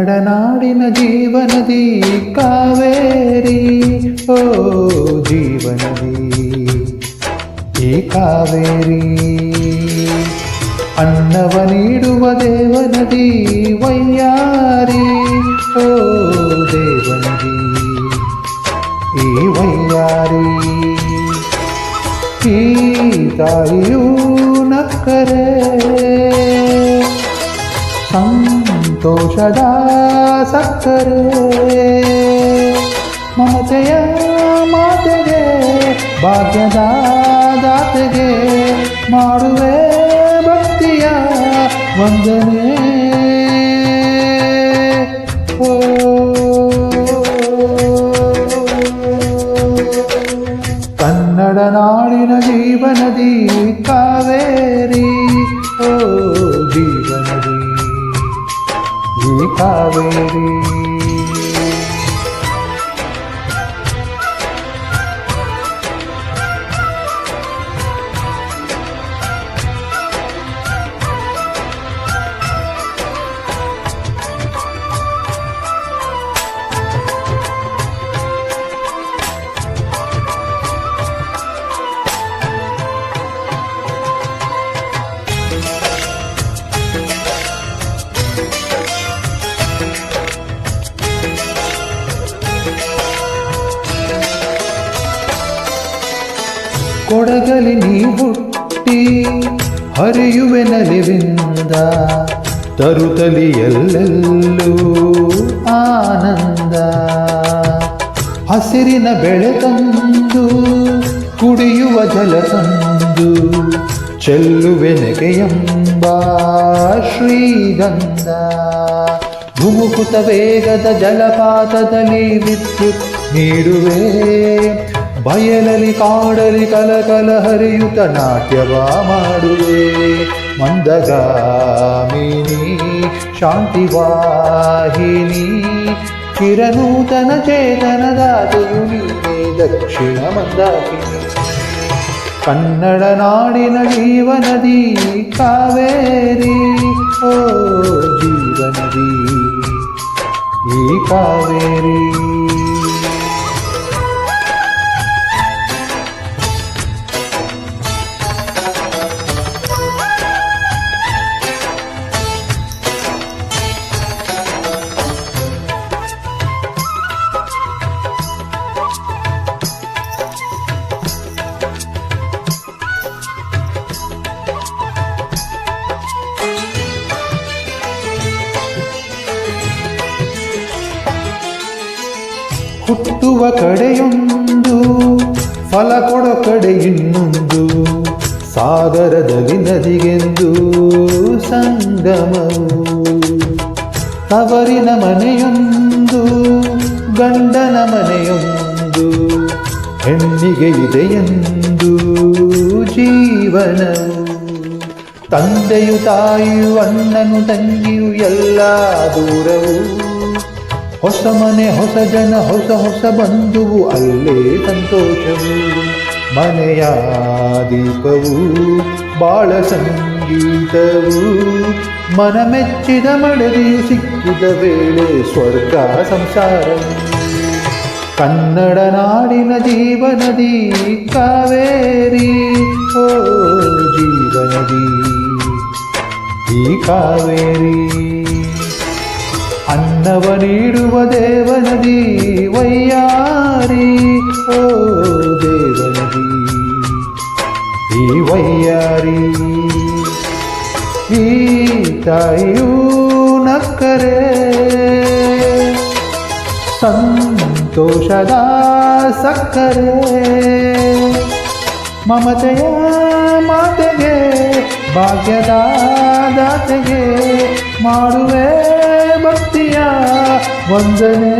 ಕನ್ನಡ ನಾಡಿನ ಜೀವನದಿ ಕಾವೇರಿ, ಓ ಜೀವನದಿ ಈ ಕಾವೇರಿ. ಅನ್ನವ ನೀಡುವ ದೇವನದಿ ವೈಯಾರಿ, ಓ ದೇವನದಿ ಈ ವೈಯಾರಿ. ಈ ತಾಯಿಯೂ ನಕ್ಕರೆ ಸಂತೋಷದ ಸಕ್ಕರೆ, ಮಮತೆಯ ಮಾತೆಗೆ ಭಾಗ್ಯದ ದಾತೆಗೆ ಮಾಡುವೆ ಭಕ್ತಿಯ ವಂದನೆ. ಓ ಕನ್ನಡ ನಾಡಿನ ಜೀವನದಿ ಕಾವೇರಿ, ಓ ಜೀವನದಿ ಈ ಕಾವೇರಿ. ಕೊಡಗಲಿ ನೀ ಹುಟ್ಟಿ ಹರಿಯುವೆ ನಲಿವಿಂದ, ತರುತ್ತಲಿ ಎಲ್ಲೆಲ್ಲೂ ಆನಂದ. ಹಸಿರಿನ ಬೆಳೆ ತಂದು ಕುಡಿಯುವ ಜಲ ತಂದು ಚೆಲ್ಲುವೆ ನೆಗೆಯೆಂಬ ಶ್ರೀಗಂಧ. ಧುಮುಕುತ ವೇಗದ ಜಲಪಾತದಲ್ಲಿ ವಿದ್ಯುತ್ ನೀಡುವೆ, ಬಯಲಲಿ ಕಾಡಲಿ ಕಲಕಲ ಹರಿಯುತ ನಾಟ್ಯವ ಮಾಡುವೆ. ಮಂದಗಾಮಿನಿ ಶಾಂತಿವಾಹಿನಿ ಚಿರನೂತನ ಚೇತನದಾತೆಯು ನೀನೇ ದಕ್ಷಿಣ ಮಂದಾಕಿನಿ. ಕನ್ನಡ ನಾಡಿನ ಜೀವನದಿ ಕಾವೇರಿ, ಓ ಜೀವನದಿ ಈ ಕಾವೇರಿ. ಹುಟ್ಟುವ ಕಡೆಯೊಂದು ಫಲ ಕೊಡೋ ಕಡೆ ಇನ್ನೊಂದು, ಸಾಗರದಲ್ಲಿ ನದಿಗೆಂದು ಸಂಗಮವು. ತವರಿನ ಮನೆಯೊಂದು ಗಂಡನ ಮನೆಯೊಂದು, ಹೆಣ್ಣಿಗೆ ಇದೆಯೆಂದು ಜೀವನವು. ತಂದೆಯು ತಾಯಿಯು ಅಣ್ಣನು ತಂಗಿಯು ಎಲ್ಲ ದೂರವು, ಹೊಸ ಮನೆ ಹೊಸ ಜನ ಹೊಸ ಹೊಸ ಬಂಧುವು ಅಲ್ಲೇ ಸಂತೋಷವು. ಮನೆಯ ದೀಪವು ಬಾಳ ಸಂಗೀತವು, ಮನ ಮೆಚ್ಚಿದ ಮಡದಿಯು ಸಿಕ್ಕಿದ ವೇಳೆ ಸ್ವರ್ಗ ಸಂಸಾರವು. ಕನ್ನಡ ನಾಡಿನ ಜೀವನದಿ ಕಾವೇರಿ, ಓ ಜೀವನದಿ ಈ ಕಾವೇರಿ. ಅನ್ನವ ನೀಡುವ ದೇವನದಿ ವೈಯಾರಿ, ಓ ದೇವನದಿ ಈ ವೈಯಾರಿ. ಈ ತಾಯಿಯೂ ನಕ್ಕರೆ ಸಂತೋಷದ ಸಕ್ಕರೆ, ಮಮತೆಯ ಮಾತೆಗೆ ಭಾಗ್ಯದ ದಾತೆಗೆ ಮಾಡುವೆ ಭಕ್ತಿಯ ವಂದನೆ.